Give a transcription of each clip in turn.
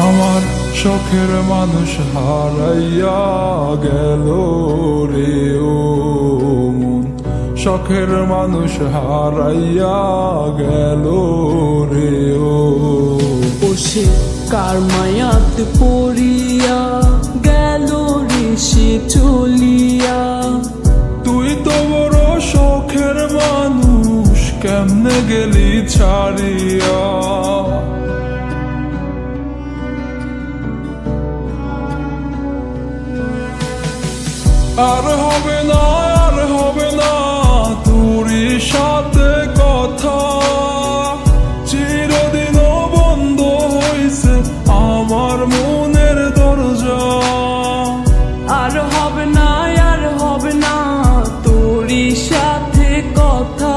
আমার শখের মানুষ হারাইয়া গেল রে ও মন, শখের মানুষ হারাইয়া গেল রে ও। সে কার মায়াত পড়িয়া গেল রে সে চলিয়া। তুই তো বড় শখের মানুষ, কেমনে গেলি ছাড়িয়া। আর হবে না, আর হবে না তোরই সাথে কথা, চিরদিনও বন্ধ হইছে আমার মনের দরজা। আর হবে না, আর হবে না তোরই সাথে কথা,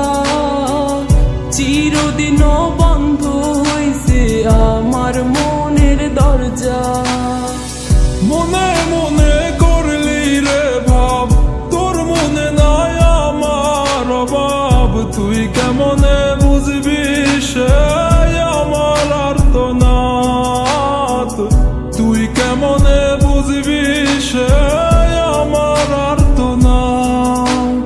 চিরদিনও বন্ধ হইছে আমার মনের দরজা। মনে মনে করলি রে ভাব, তোর মনে নাই আমার অভাব। তুই কেমনে বুঝবি সে আমার আর্তনাদ, তুই কেমনে বুঝবি সে আমার আর্তনাদ।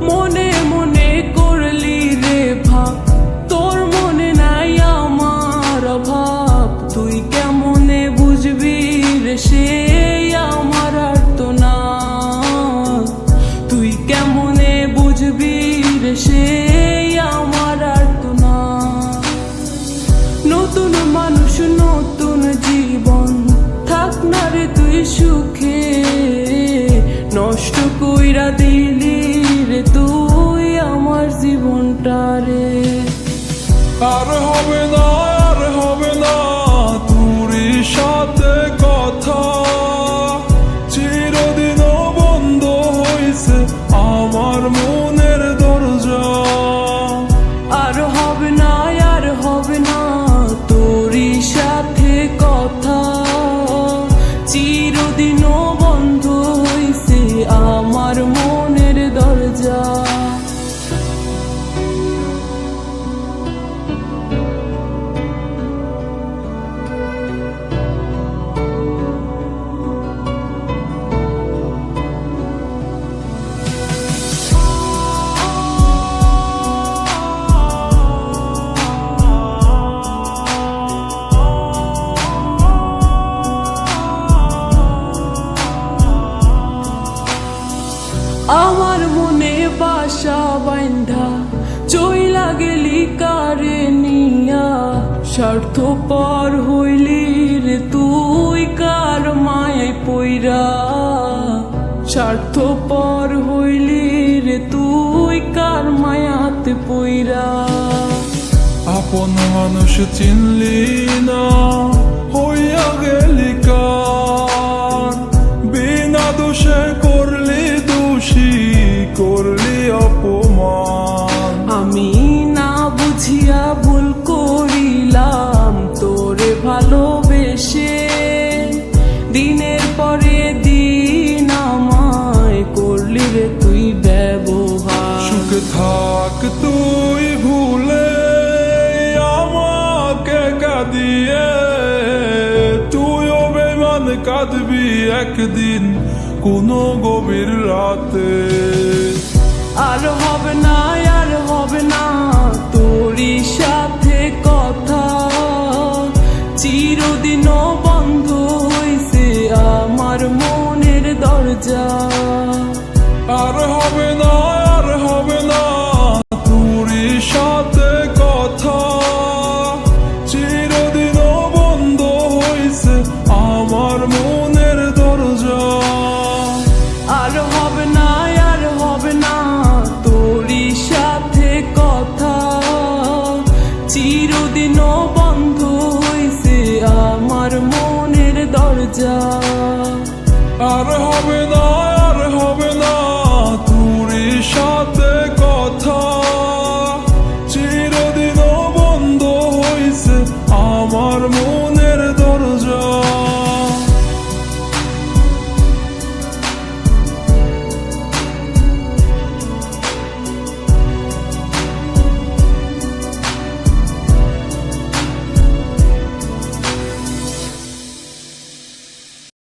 মনে মনে করলি রে ভাব, তোর মনে নাই আমার অভাব। তুই কেমনে বুঝবি রে সে আমার আর্তনাদ, তুই কেমনে বুঝবি রে সে আমার আর্তনাদ। নতুন মানুষ নতুন জীবন, থাক না রে তুই সুখে, নষ্ট কইরা দিলি রে তুই আমার জীবনটা রে। আর হবে না, আর হবে না তোরই সাথে কথা, চিরদিনও বন্ধ হইছে আমার মনের দরজা। আর হবে না, আর হবে না তোরই সাথে কথা, চিরদিনও বন্ধ হইছে আমার মনের দরজা। আমার মনে বাসা বাইন্ধা চইলা গেলি কারে নিয়া, স্বার্থপর হইলি রে তুই কার মায়ায় পইরা। স্বার্থপর হইলি রে তুই কার মায়াতে পইরা। আপন মানুষ চিনলি না, হইয়া গেলি কার, বিনা দোষে করলি দোষী, করলি অপমান। আমি না বুঝিয়া ভুল করিলাম তোরে ভালোবেসে, দিনের পরে দিন আমায় করলি রে তুই ব্যবহার। সুখ থাক তুই ভুলে আমাকে কাঁদিয়ে, তুইও বেমান কাঁদবি একদিন কোনো গভীর রাতে। আর হবে না, আর হবে না তোরই সাথে কথা, চিরদিনও বন্ধ হইছে আমার মনের দরজা। আর হবে না, আর হবে না তোরই সাথে কথা, চিরদিনও বন্ধ হইছে আমার মনের দরজা। আর হবে না, আর হবে না তোরই সাথে কথা, চিরদিনও বন্ধ হইছে আমার মনের দরজা। আর হবে না,